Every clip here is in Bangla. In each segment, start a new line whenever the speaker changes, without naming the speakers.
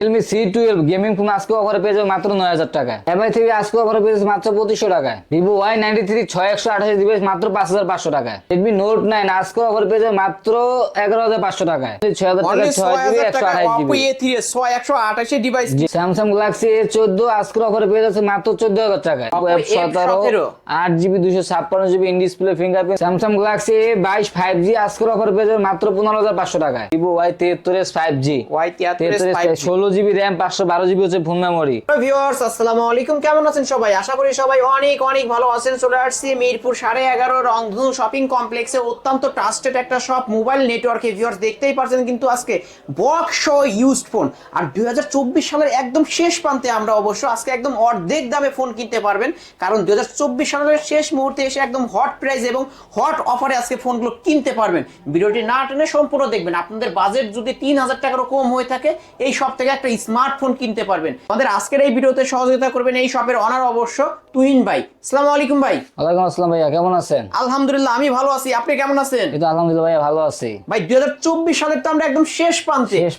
Realme C12 গেমিং ফোন আজকে অফারে পেয়ে যাবে মাত্র 9000 টাকায়। MI থেকে আজকে অফারে পেয়ে যাচ্ছে মাত্র 2500 টাকায়। Vivo Y93 6128 জিবি মাত্র 5500 টাকায়। Redmi Note 9 আজকে অফারে পেয়ে যাবে মাত্র 11500 টাকায়। 6000 টাকায় 6 জিবি 128 জিবি।
Oppo A3s 6128 এর ডিভাইস।
Samsung Galaxy A14 আজকে অফারে পেয়ে যাচ্ছে মাত্র 14000 টাকায়।
Oppo
F17 8 GB 256 GB in display fingerprint. Samsung Galaxy A22 5G আজকে অফারে পেয়ে যাবে মাত্র 15500 টাকায়। Vivo Y73s 5G
Y73s 5G
16 GB RAM 512 GB হচ্ছে ফোন মেমোরি।
ভিউয়ার্স আসসালামু আলাইকুম, কেমন আছেন সবাই? আশা করি সবাই অনেক অনেক ভালো আছেন। চলে আসছি মিরপুর 11.5 রংধনু শপিং কমপ্লেক্সে, অত্যন্ত ট্রাস্টেড একটা শপ মোবাইল নেটওয়ার্কে। ভিউয়ার্স দেখতেই পারছেন কিন্তু আজকে বক্স সহ ইউজড ফোন, আর 2024 সালের একদম শেষ প্রান্তে আমরা অবশ্য আজকে একদম অর্ধেক দামে ফোন কিনতে পারবেন, কারণ 2024 সালের শেষ মুহূর্তে এসে একদম হট প্রাইস এবং হট অফারে আজকে ফোনগুলো কিনতে পারবেন। ভিডিওটি না টেনে সম্পূর্ণ দেখবেন। আপনাদের বাজেট যদি 3000 টাকারও কম হয়ে থাকে, এই শপ থেকে একটা স্মার্টফোন কিনতে পারবেন। আমাদের আজকের এই ভিডিওতে সহযোগিতা করবেন এই শপের অনার অবশ্য তুহিন ভাই। আসসালামু আলাইকুম ভাই।
ওয়ালাইকুম আসসালাম ভাইয়া, কেমন আছেন?
আলহামদুলিল্লাহ আমি ভালো আছি, আপনি কেমন আছেন?
এই তো আলহামদুলিল্লাহ ভাইয়া ভালো আছি।
ভাই 2024 সালের তো আমরা একদম শেষ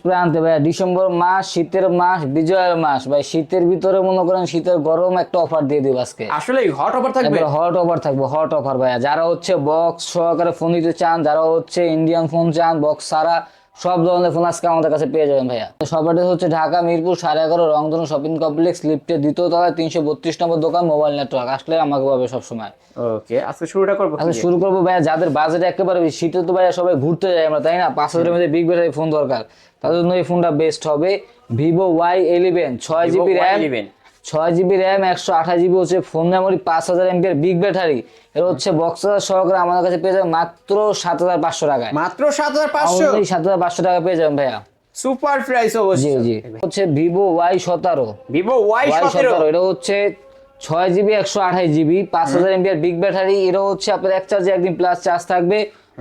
প্রান্তে
ভাইয়া, ডিসেম্বর মাস, শীতের মাস, বিজয়ের মাস। ভাই শীতের ভিতরে মনে করেন শীতের গরম একটা অফার দিয়ে দিব আজকে।
আসলে হট অফার থাকবে,
হট অফার থাকবে, হট অফার ভাইয়া। যারা হচ্ছে বক্স সহকারে ফোন নিতে চান, যারা হচ্ছে ইন্ডিয়ান ফোন চান, বক্স ছাড়া সব ধরনের ফোন আজকে আমাদের কাছে পেয়ে যাবেন ভাইয়া। সবাই হচ্ছে ঢাকা মিরপুর 11.5 রংধনু শপিং কমপ্লেক্স, লিফটের 2য় তলায় 332 নম্বর দোকান, মোবাইল নেটওয়ার্ক। আসলে আমাকে পাবে সবসময়।
ওকে, আজকে শুরুটা করব।
আচ্ছা শুরু করবো ভাইয়া, যাদের বাজেট একেবারে শীতে তো ভাইয়া সবাই ঘুরতে যায় আমরা, তাই না? 5000 এর মধ্যে বিগ ব্যাটারি ফোন দরকার, তাদের জন্য এই ফোনটা বেস্ট হবে। Vivo Y11 6 GB RAM, 6 GB RAM 128 GB হচ্ছে phone memory, 5000 MPR big battery. এর হচ্ছে বক্সার সহকারে আমাদের কাছে পেয়ে যাবেন মাত্র 7500 টাকায়।
মাত্র 7500,
7500 টাকা পেয়ে যাবেন ভাইয়া।
সুপার প্রাইস অবশ্যই।
জি জি, হচ্ছে Vivo Y17,
Vivo Y17
এটা হচ্ছে 6 GB 128 GB 5000 MPR big battery. এটা হচ্ছে আপনার এক চার্জে একদিন প্লাস চার্জ থাকবে।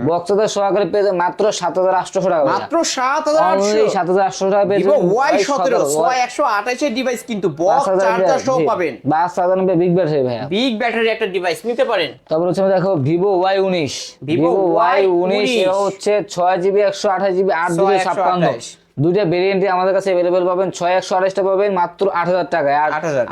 বক্সটার সহকারে পেয়ে যাবেন মাত্র 7800 টাকা।
মাত্র 7800,
7800 টাকা পেয়ে যাবেন।
Vivo Y17 128 এর ডিভাইস, কিন্তু বক্স চার্জার সহ পাবেন।
5000 এমপিআর বিগ ব্যাটারি ভাইয়া,
বিগ ব্যাটারি একটা ডিভাইস নিতে পারেন।
তারপর হচ্ছে আমরা দেখো Vivo Y19,
Vivo
Y19 এটা হচ্ছে 6 জিবি 128 জিবি 8256, দুইটা ভেরিয়েন্টে আমাদের কাছে अवेलेबल পাবেন। 6128 টা পাবেন মাত্র 8000 টাকায়, আর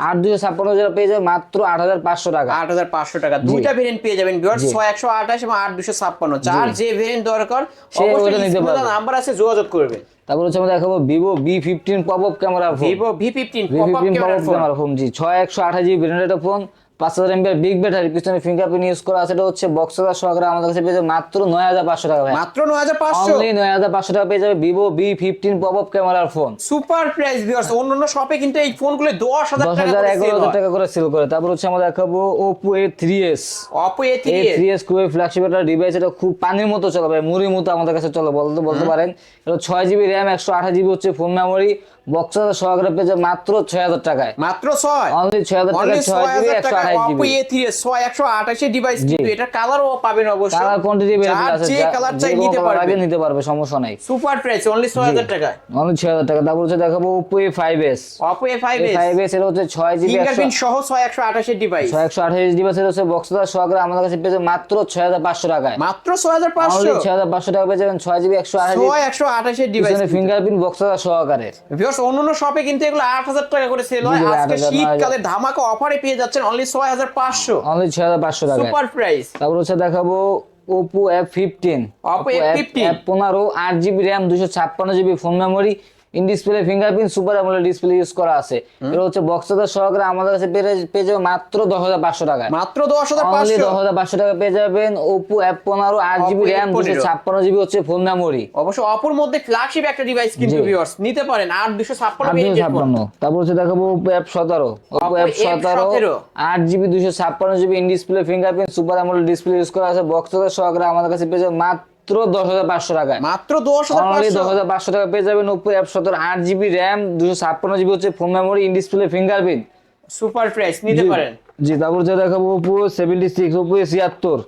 8256 যেটা পেয়ে যাবেন মাত্র 8500 টাকা।
8500 টাকা দুইটা ভেরিয়েন্ট পেয়ে যাবেন ভিউয়ার্স, 6128 এবং 8256। যার যে ভেরিয়েন্ট দরকার অবশ্যই নিতে পারবেন, নাম্বার আছে যোগাযোগ করবেন।
তারপর হচ্ছে আমরা দেখাবো Vivo V15 popup camera phone.
Vivo V15 popup
camera phone, জি 6128 জিবি ভেরিয়েন্টের ফোন, 5000 এমপিআর বিগ ব্যাটারি, পিছনে ফিঙ্গারপ্রিন্ট ইউজ করা আছে। এটা হচ্ছে বক্সের সহকারে আমাদের কাছে পেয়ে যাবে মাত্র 9500 টাকা ভাই।
মাত্র 9500,
অনলি 9500 টাকা পেয়ে যাবে Vivo V15 পপআপ ক্যামেরার ফোন।
Super price viewers. অন্যান্য শপে কিন্তু এই ফোনগুলো 10000 টাকা,
11000 টাকা করে সেল করে। তারপর হচ্ছে আমরা দেখাবো Oppo A3s।
Oppo A3s
খুবই ফ্ল্যাগশিপ একটা ডিভাইস। এটা খুব পানির মতো চলে ভাই, মুড়ির মতো আমাদের কাছে চলে বলতে পারেন। এটা 6 জিবি র্যাম 128 জিবি হচ্ছে ফোন মেমোরি, বক্সের সহকারে পেয়ে যাবে মাত্র 6000 টাকায়।
মাত্র 6,
অনলি 6000 টাকা, 6 জিবি 128
Oppo
জিবি।
A3s 6128 এর ডিভাইস, কিন্তু এটা কালারও পাবেন অবশ্যই।
কালার কোয়ান্টিটি अवेलेबल আছে,
যে কালার চাই নিতে পারবে,
সমস্যা নাই।
সুপার প্রাইস অনলি 6000 টাকা,
অনলি 6000 টাকা। তারপর হচ্ছে দেখাবো Oppo A5s।
Oppo A5s
এর হচ্ছে 6 জিবি
ফিঙ্গারপ্রিন্ট সহ 6128 এর ডিভাইস,
128 ডিভাইস। এর হচ্ছে বক্সদার সহকারে আমাদের কাছে পেয়ে যাবে মাত্র 6500 টাকায়।
মাত্র 6500,
অনলি 6500 টাকা পেয়ে যাবেন 6 জিবি
128 এর ডিভাইস,
ফিঙ্গারপ্রিন্ট বক্সদার সহকারে।
ভিউয়ার্স অন্যান্য শপে কিন্তু এগুলো 8000 টাকা করে সেল হয়, আজকে শীতকালে ধামাকা অফারে পেয়ে যাচ্ছেন অনলি 6500,
অনলি 6500 টাকা,
সুপার প্রাইস।
তারপর হচ্ছে দেখাবো Oppo F15।
Oppo F15
F15 8 GB RAM 256 GB phone memory, in display fingerprint, super AMOLED display use করা আছে। এটা হচ্ছে বক্সদার সহকারে আমাদের কাছে পেয়ে যাবে মাত্র 10500 টাকা।
মাত্র 10500,
অনলি 10500 টাকা পেয়ে যাবেন Oppo F15 8 GB RAM 256 GB হচ্ছে ফোন মেমোরি।
অবশ্য অপর মধ্যে ফ্ল্যাগশিপ একটা ডিভাইস কিন্তু ভিউয়ার্স নিতে পারেন, 8256 ভেরিয়েন্টের ফোন।
তারপর হচ্ছে দেখাবো Oppo F17। Oppo F17 8 GB 256 GB in display fingerprint, super AMOLED display use করা আছে। বক্সদার সহকারে আমাদের কাছে পেয়ে যাবে মাত্র 10500 টাকায়।
মাত্র 10500,
10500 টাকা পেয়ে যাবেন Oppo F17 8 GB RAM 256 GB হচ্ছে phone memory, in display fingerprint,
super price নিতে পারেন।
জি, তারপর হচ্ছে দেখাবো Oppo A76, Oppo A76।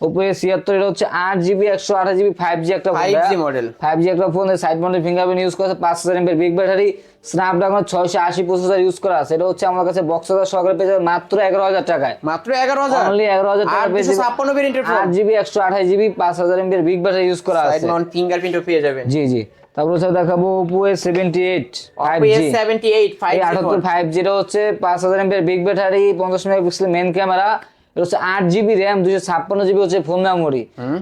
Oppo A76 এটা হচ্ছে 8 জিবি 128 জিবি 5G একটা
5G মডেল,
5G একটা phone, side mounted fingerprint use করা আছে, 5000 mAh big battery, Snapdragon 680 processor use করা আছে। এটা হচ্ছে আমার কাছে বক্সদার সহকারে পেয়ে যাবে মাত্র 11000 টাকায়।
মাত্র 11000,
অনলি 11000 টাকা পেয়ে যাবেন
256 ভেরিয়েন্টের phone,
8 GB 128 GB 5000 mAh big battery use করা আছে,
সাইড মাউন্ট ফিঙ্গারপ্রিন্টও পেয়ে যাবেন।
জি জি। তারপর হচ্ছে দেখাবো Oppo A78
Oppo
5G
A78
এই
5G
78 5G এটা হচ্ছে 5000 mAh big battery 50 megapixel main camera, এটা হচ্ছে 8GB RAM 256GB হচ্ছে ফোন মেমোরি।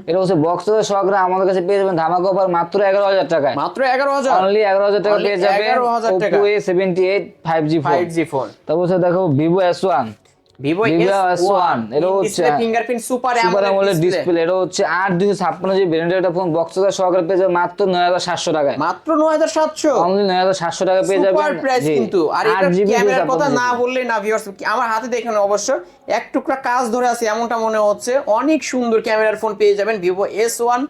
এটা হচ্ছে বক্স সহকারে আমাদের কাছে পেয়ে যাবেন ধামাকা অফার মাত্র 11000 টাকায়,
মাত্র 11000,
অনলি 11000 টাকা পেয়ে যাবেন
11000 টাকা
Oppo A78 5G phone.
5G phone.
তারপর হচ্ছে দেখাবো Vivo S1
Vivo
S1 এটা হচ্ছে
fingerprint super
super
AMOLED
AMOLED
display,
display, এটা হচ্ছে 8256GB ভেরিয়েন্টের একটা ফোন বক্স সহকারে পেয়ে যাবেন মাত্র 9700 টাকায়,
মাত্র 9700,
অনলি 9700 টাকা পেয়ে যাবেন।
সুপার প্রাইস
জি,
কিন্তু। আর এটা
8GB
ক্যামেরার কথা
256GB
না বললেই না ভিউয়ার্স, আমার হাতে দেখেন অবশ্য এক টুকরা কাজ ধরে আছে এমনটা মনে হচ্ছে। অনেক সুন্দর ক্যামেরার ফোন পেয়ে যাবেন Vivo S1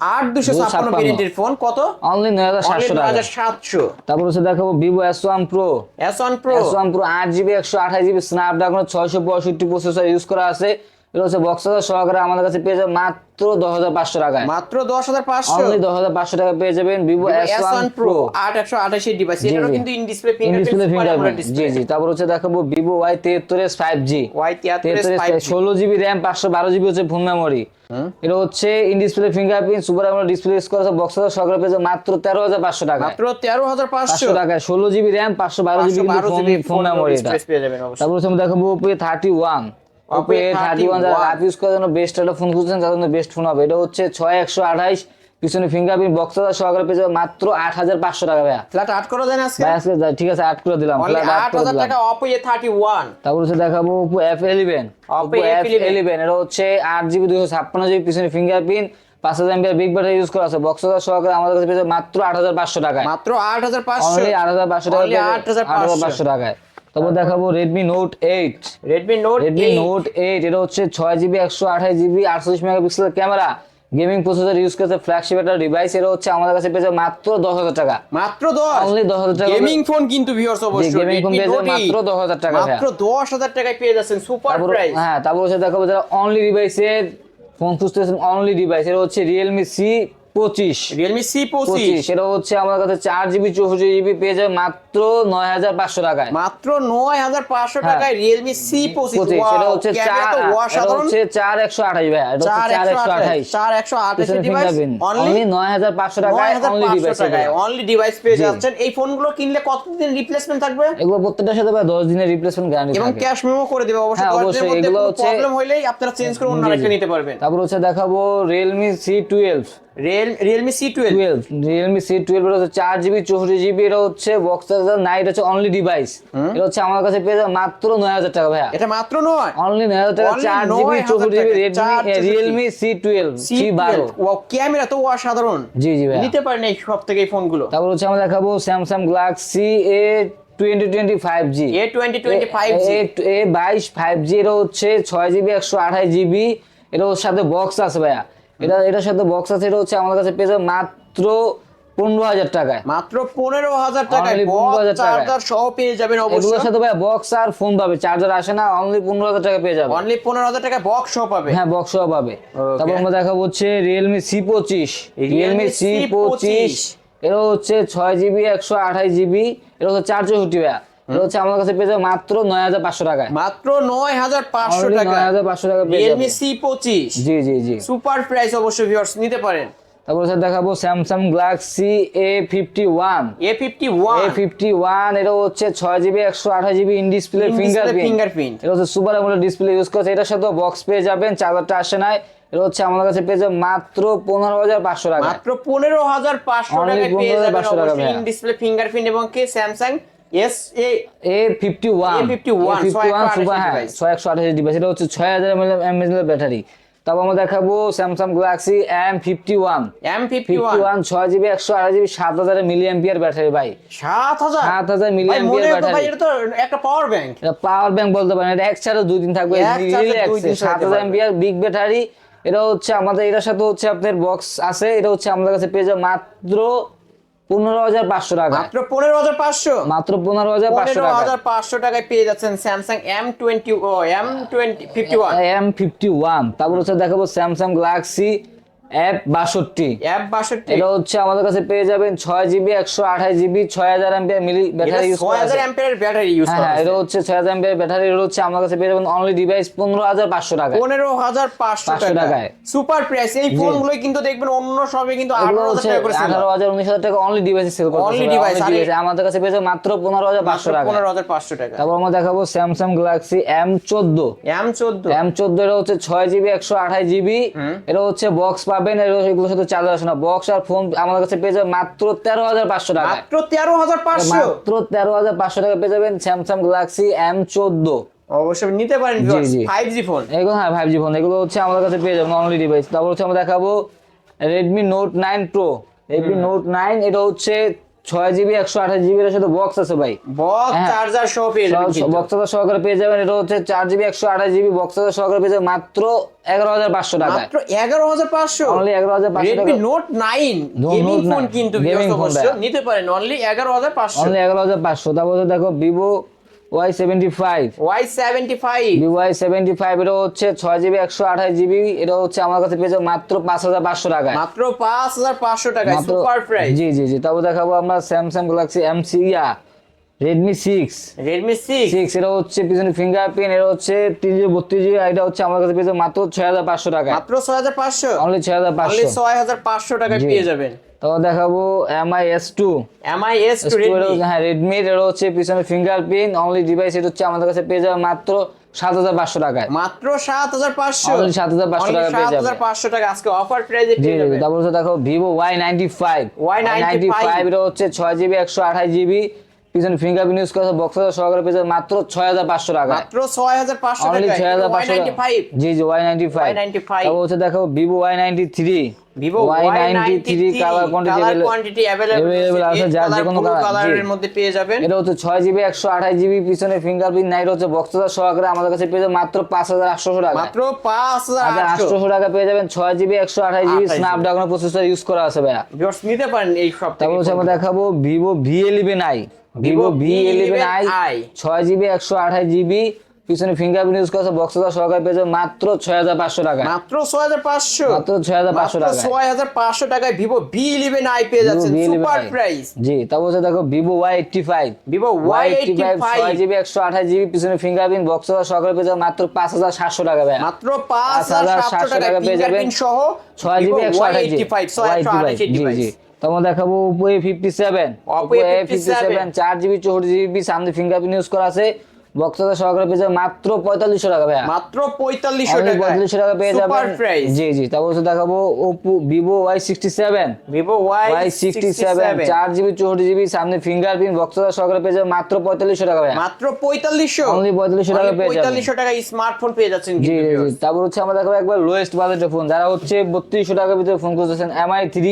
8256 ভেরিয়েন্টের ফোন, কত?
অনলি 9700 টাকা।
9700।
তারপর হচ্ছে দেখাবো Vivo S1 Pro
S1 Pro
S1 Pro 8GB 128GB Snapdragon 665 processor use করা আছে, এটা হচ্ছে বক্স সহকারে আমাদের কাছে পেয়ে যাবেন মাত্র 10500 টাকায়,
মাত্র 10500,
অনলি 10500 টাকা পেয়ে যাবেন Vivo S1 Pro
8128 ডিভাইস। এটারও কিন্তু in display
display
fingerprint
fingerprint. জি জি, তারপর হচ্ছে দেখাবো Vivo Y73s 5G
Y73s 5G
16GB RAM 512GB হচ্ছে ফোন মেমোরি, এটা হচ্ছে in display fingerprint super AMOLED display use করা আছে বক্স সহকারে পেয়ে যাবেন মাত্র 13500 টাকা,
মাত্র 13500
500 টাকায় 16GB RAM 512GB phone memory এটা।
পেয়ে যাবেন অবশ্যই।
তারপর হচ্ছে আমরা দেখাবো Oppo A31 Oppo A31 যারা রাফ ইউজ করার জন্য বেস্ট একটা ফোন খুঁজছেন তাদের জন্য বেস্ট ফোন হবে, এটা হচ্ছে 6128 পিছনে ফিঙ্গারপ্রিন্ট বক্স সহকারে পেয়ে যাবেন মাত্র 8500 টাকা ভাইয়া।
ফ্ল্যাট 8 করে দেন আজকে
ভাই আজকে ঠিক আছে 8 করে দিলাম,
অনলি
ফ্ল্যাট 8 করে
8000
দিলাম।
টাকা Oppo A31।
তারপর হচ্ছে দেখাবো Oppo F11
Oppo
Oppo F11 এটা হচ্ছে 8GB 256GB পিছনে fingerprint 5000 mAh big battery use করা আছে বক্স সহকারে আমাদের কাছে পেয়ে যাবেন মাত্র 8500 টাকায়,
মাত্র 8500,
অনলি 8500 টাকা,
Only 8500
টাকায়। তারপর দেখাবো Redmi Note 8
Redmi Note 8
এটা হচ্ছে 6GB 128GB 48 মেগাপিক্সেলের ক্যামেরা গেমিং প্রসেসর ইউজ করতে ফ্ল্যাগশিপ একটা ডিভাইস, এটা হচ্ছে আমাদের কাছে পেয়ে যাবে মাত্র 10000 টাকা,
মাত্র 10,
অনলি 10000 টাকা
গেমিং ফোন কিন্তু ভিউয়ার্স অবশ্যই
গেমিং ফোন পেয়ে যাবে মাত্র 10000 টাকা
মাত্র 10000 টাকায় পেয়ে যাচ্ছেন সুপার
তারপর
প্রাইস।
হ্যাঁ তারপর হচ্ছে দেখাবো যারা অনলি ডিভাইসের ফোন খুঁজতেছেন, অনলি ডিভাইস এটা হচ্ছে Realme C25
Realme C25
এটা হচ্ছে আমাদের কাছে 4GB 64GB পেয়ে যাবে মাত্র 9500 টাকায়,
মাত্র 9500 টাকায় Realme C25।
এটা হচ্ছে
ক্যামেরা তো
এটা
অসাধারণ,
হচ্ছে 4128 ভাই, এটা হচ্ছে 4128
4128 ডিভাইস
অনলি 9500 টাকায় অনলি
9500
ডিভাইস
টাকায় অনলি ডিভাইস পেয়ে যাচ্ছেন। এই ফোনগুলো কিনলে কতদিন রিপ্লেসমেন্ট থাকবে?
এগুলো প্রত্যেকটার সাথে ভাই 10 দিনের রিপ্লেসমেন্ট গ্যারান্টি
এবং
থাকে
ক্যাশ মেমো করে দিবে অবশ্যই,
হ্যাঁ,
10 দিনের
অবশ্যই,
মধ্যে
এগুলো
কোনো
হচ্ছে-
প্রবলেম হইলেই আপনারা চেঞ্জ করে অন্য আরেকটা নিতে পারবেন।
তারপর হচ্ছে দেখাবো Realme C12
Realme C12
Realme C12 এটা হচ্ছে 4GB 64GB, এটা হচ্ছে বক্স চার্জার নাইট হচ্ছে অনলি ডিভাইস, এটা হচ্ছে আমার কাছে পেয়ে যাবে মাত্র 9000 টাকা ভাইয়া,
এটা মাত্র নয়,
অনলি 9000 টাকা
Only
4GB 64GB
4GB
Realme C12 C12
wow camera তো অসাধারণ।
জি জি ভাইয়া।
নিতে পারেন এই সব থেকে এই ফোনগুলো।
তারপর হচ্ছে আমরা দেখাবো Samsung Galaxy A2020 5G
A2020 5G
A22 5G, এটা হচ্ছে 6GB 128GB, এটা ওর সাথে বক্স আছে ভাইয়া, এটার সাথে বক্স আছে, এটা হচ্ছে আমাদের কাছে পেয়ে যাবে মাত্র 15000 টাকায়,
মাত্র 15000 টাকায়
Only
বক্স
15000 টাকায়।
চার্জার সহ পেয়ে যাবেন
এগুলোর
অবশ্যই।
সাথে ভাই বক্স আর ফোন পাবে, চার্জার আসে না, অনলি 15000 টাকা পেয়ে যাবে,
অনলি 15000 টাকায় বক্স সহ পাবে।
হ্যাঁ বক্স সহ পাবে। তারপর আমরা দেখাবো হচ্ছে Realme C25
Realme
C25 এটা হচ্ছে 6GB 128GB, এটা হচ্ছে 464 ভাইয়া, এটা হচ্ছে আমাদের কাছে পেয়ে যাবে মাত্র 9500 টাকায়,
মাত্র 9500
Only
টাকা
9500 টাকা পেয়ে যাবে।
Realme C25
জি জি জি।
সুপার প্রাইস অবশ্যই ভিউয়ার্স নিতে পারেন।
তারপর স্যার দেখাবো Samsung Galaxy A51
A51
এটা হচ্ছে 6GB 128GB in display fingerprint, এটা হচ্ছে সুপার অ্যামোলেড ডিসপ্লে ইউজ করছে, এটার সাথে বক্স পেয়ে যাবেন, চার্জারটা আসে নাই, এটা হচ্ছে আমাদের কাছে পেয়ে যাবে মাত্র 15500 টাকা,
মাত্র 15500
Only
টাকায় পেয়ে যাবেন
15500 টাকা
অবশ্যই ইন ডিসপ্লে ফিঙ্গারপ্রিন্ট এবং কি Samsung
A51 সুপার হ্যাঁ 6128 ডিভাইস, এটা হচ্ছে 6000 mAh ব্যাটারি। তারপর আমরা দেখাবো Samsung Galaxy M51 6GB 128GB 7000 mAh battery ভাই,
7000
7000
ভাই মনে
mAh
হয় তো ভাই
ব্যাটারি,
এটা তো একটা পাওয়ার ব্যাংক।
এটা পাওয়ার ব্যাংক বলতে পারেন, এটা এক চার্জে 2 দিন থাকবে,
এক চার্জে 2 দিন
7000 mAh বিগ ব্যাটারি, এটা হচ্ছে আমাদের এটার সাথে হচ্ছে আপনার বক্স আছে, এটা হচ্ছে আমাদের কাছে পেয়ে যাবে মাত্র 15500 টাকা,
মাত্র 15500
মাত্র 15500 টাকা
15500 টাকায় পেয়ে যাচ্ছেন Samsung M51।
M51। তারপর হচ্ছে দেখাবো Samsung Galaxy F62
F62
এটা হচ্ছে আমাদের কাছে পেয়ে যাবেন 6GB 128GB 6000 অ্যাম্পিয়ার মিলি ব্যাটারি ইউজ করা আছে
6000 অ্যাম্পিয়ারের ব্যাটারি ইউজ
হ্যাঁ
করা
হ্যাঁ, এটা হচ্ছে 6000 অ্যাম্পিয়ার ব্যাটারি এটা হচ্ছে আমার কাছে পেয়ে যাবেন অনলি ডিভাইস 15500 টাকা
15500 টাকায় সুপার প্রাইস। এই ফোনগুলো কিন্তু দেখবেন অন্য সবে কিন্তু
এগুলো
18000
হচ্ছে
টাকা করে সেল
18000 19000 টাকা অনলি ডিভাইসে সেল করতেছে
Only device,
আমাদের কাছে পেয়ে যাবেন মাত্র 15500 টাকা
15500 টাকা।
তারপর আমরা দেখাবো Samsung Galaxy M14
M14
M14 এটা হচ্ছে 6GB 128GB এটা হচ্ছে বক্স পাবেন এগুলোর সাথে চার্জার আসে না বক্স আর ফোন আমাদের কাছে পেয়ে যাবেন মাত্র 13500 টাকা
মাত্র 13500
মাত্র 13500 টাকা পেয়ে যাবেন স্যামসাং গ্যালাক্সি M14
অবশ্যই নিতে পারেন
জি, জি।
5G phone.
এগুলো হ্যাঁ 5G ফোন এগুলো হচ্ছে আমাদের কাছে পেয়ে যাবেন অনলি ডিভাইস তারপর হচ্ছে আমরা দেখাবো Redmi Note 9 Pro Redmi Note 9 এটা হচ্ছে 6GB 128GB এর সাথে বক্স আছে ভাই
বক্স
হ্যাঁ।
চার্জার সহ পেয়ে যাবেন কিন্তু।
বক্স সহকারে পেয়ে যাবেন এটা হচ্ছে 4GB 128GB বক্স সহকারে পেয়ে যাবেন মাত্র 11500 টাকা
মাত্র 11500
অনলি 11500 টাকা
Redmi Note 9 gaming
Note
phone
9
কিন্তু
gaming phone
অবশ্য
ভাইয়া।
নিতে পারেন অনলি 11500
অনলি 11500 তারপর দেখো Vivo Y75
Y75
Vivo Y75 এটা হচ্ছে 6GB 128GB এটা হচ্ছে আমার কাছে পেয়ে যাবেন মাত্র 5500 টাকায়
মাত্র 5500 টাকায়
মাত্র
সুপার প্রাইস।
জি জি জি তারপর দেখাবো আমরা স্যামসাং গ্যালাক্সি Redmi 6
Redmi 6
6 এটা হচ্ছে পিছনে ফিঙ্গারপ্রিন্ট এটা হচ্ছে 332GB এটা হচ্ছে আমার কাছে পেয়ে যাবেন মাত্র 6500 টাকায়
মাত্র 6500
অনলি
অনলি
6500
6500 টাকায় পেয়ে যাবেন।
তারপর দেখাবো Mi S2
Mi S2
এটা
Redmi
হচ্ছে- হ্যাঁ রেডমি এটা হচ্ছে পিছনে ফিঙ্গারপ্রিন্ট অনলি ডিভাইস এটা হচ্ছে আমাদের কাছে পেয়ে যাবেন মাত্র 7500 টাকায়
মাত্র 7500
Only 7500 টাকা পেয়ে যাবেন।
7500 টাকা আজকে অফার প্রাইসে
জি
পেয়ে
জি
যাবেন।
তারপর হচ্ছে দেখো Vivo Y95 এটা হচ্ছে 6GB 128GB পিছনে ফিঙ্গারপ্রিন্ট ইউজ করা বক্স সহকারে পেয়ে যাবেন মাত্র 6500 টাকা
মাত্র 6500
অনলি
টাকায়
6500
Y95
জি জি Y95 তারপর হচ্ছে দেখো Vivo Y93
Vivo
Y93 colour
quantity
available আছে যার যে কোনো
কালারের মধ্যে পেয়ে যাবেন।
এটা হচ্ছে 6GB 128GB পিছনে ফিঙ্গারপ্রিন্ট নাই হচ্ছে বক্স সহকারে আমাদের কাছে পেয়ে যাবেন মাত্র 5800 টাকা
মাত্র 5800
800 টাকা পেয়ে যাবেন 6GB 128GB Snapdragon processor use করা আছে ভাইয়া
ভিউয়ার্স নিতে পারেন এই সব থেকে।
তারপর হচ্ছে আমরা দেখাবো Vivo V11i Vivo V11i 6GB 128GB পিছনে ফিঙ্গারপ্রিন্ট ইউজ করা আছে বক্স সহকারে পেয়ে যাবেন মাত্র 6500 টাকা
মাত্র 6500
মাত্র 6500 টাকা
6500 টাকায় Vivo V11i পেয়ে যাচ্ছেন সুপার প্রাইস।
জি তারপর হচ্ছে দেখো Vivo Y85
Vivo Y85
6GB 128GB পিছনে ফিঙ্গারপ্রিন্ট বক্স সহকারে পেয়ে যাবেন মাত্র 5700 টাকা ভাই
মাত্র 5700 টাকা পেয়ে যাবেন সহ
6GB 128GB
628
জি তোমরা দেখাবো Oppo A57
Oppo A57
4GB 64GB সামনে ফিঙ্গারপ্রিন্ট ইউজ করা আছে বক্স সহকারে পেয়ে যাবেন মাত্র 4500 টাকা ভাই
মাত্র 4500 টাকা
4500 টাকা পেয়ে যাবেন
সুপার প্রাইস।
জি জি তারপর হচ্ছে দেখাবো Oppo Vivo Y67
Vivo
Y67 4GB 64GB সামনে ফিঙ্গারপ্রিন্ট বক্স সহকারে পেয়ে যাবেন মাত্র 4500 টাকা ভাই
মাত্র 4500
অনলি 4500 টাকা পেয়ে যাবেন
4500 টাকা স্মার্টফোন পেয়ে যাচ্ছেন
জি
কিন্তু
জি তারপর হচ্ছে আমরা দেখাবো একবার লোয়েস্ট বাজেটের ফোন যারা হচ্ছে 3200 টাকার ভিতরে ফোন খুঁজতেছেন Mi 3G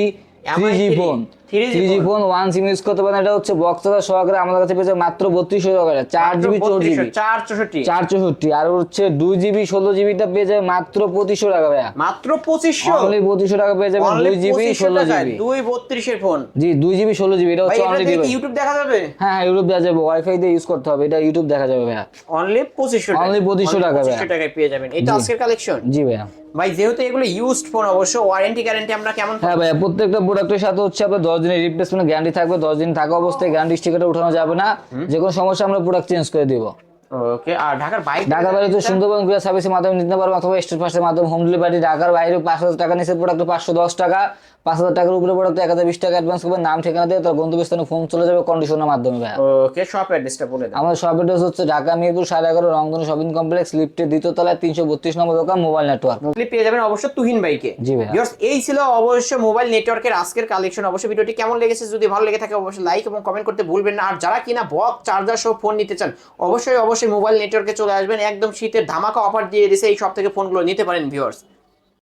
phone 3G phone 1 SIM use করতে পারেন এটা হচ্ছে বক্স সহকারে আমাদের কাছে পেয়ে যাবেন মাত্র 3200 টাকা 4GB 4GB 464 আর হচ্ছে 2GB 16GB টা পেয়ে যাবে মাত্র 2500 টাকা ভাইয়া
মাত্র 2500
অনলি 2500 টাকা পেয়ে যাবেন 2GB 16GB
232 এর ফোন।
জি 2GB 16GB এটা
ভাই
হচ্ছে
এটা
অনলি
দিয়ে ইউটিউব দেখা যাবে?
হ্যাঁ ইউটিউব দেওয়া যাবে ওয়াইফাই দিয়ে ইউজ করতে হবে এটা ইউটিউব দেখা যাবে ভাইয়া
অনলি 2500 টাকা
Only 2500 টাকা ভাইয়া।
2500 টাকায় পেয়ে যাবেন। এটা আজকের কালেকশন।
জি ভাইয়া
ভাই যেহেতু এগুলো ইউজড ফোন অবশ্য ওয়ারেন্টি গ্যারান্টি আমরা কেমন
হ্যাঁ ভাইয়া প্রত্যেকটা প্রোডাক্টের সাথে হচ্ছে আপনার 10 দিনের রিপ্লেসমেন্ট গ্যারান্টি থাকবে 10 দিন থাকা অবস্থায় গ্যারান্টি স্টিকারটা উঠানো যাবে না যে কোনো সমস্যা আমরা প্রোডাক্ট চেঞ্জ করে দিব
ওকে। আর ঢাকার বাইরে
তো সুন্দরবন কুরিয়ার সার্ভিসের মাধ্যমে নিতে পারবেন অথবা স্টেট ফার্স্টের মাধ্যমে হোম ডেলিভারি ঢাকার বাইরে 5000 টাকা নিচে প্রোডাক্ট 510 টাকা 5000 টাকার উপরে প্রোডাক্ট 1020 টাকা অ্যাডভান্স করবেন নাম ঠিকানা দিয়ে তার গন্তব্যস্থানে ফোন চলে যাবে কন্ডিশনের মাধ্যমে ভাইয়া
ওকে শপ অ্যাড্রেসটা বলে দেন।
আমাদের শপ অ্যাড্রেস হচ্ছে ঢাকা মিরপুর 11.5 রংধনু শপিং কমপ্লেক্স লিফটের দ্বিতীয় তলায় 332 নম্বর দোকান মোবাইল নেটওয়ার্ক
মোবাইল পেয়ে যাবেন অবশ্য তুহিন ভাইকে।
জি ভাইয়া।
ভিউয়ার্স এই ছিল অবশ্য মোবাইল নেটওয়ার্কের আজকের কালেকশন। অবশ্যই ভিডিওটি কেমন লেগেছে যদি ভালো লেগে থাকে অবশ্যই লাইক এবং কমেন্ট করতে ভুলবেন না। আর যারা কিনা বক্স চার্জার সহ ফোন নিতে চান অবশ্যই মোবাইল নেটওয়ার্কে চলে আসবেন। একদম শীতের ধামাকা অফার দিয়ে দিয়েছে এই সব থেকে ফোনগুলো নিতে পারেন ভিউয়ার্স।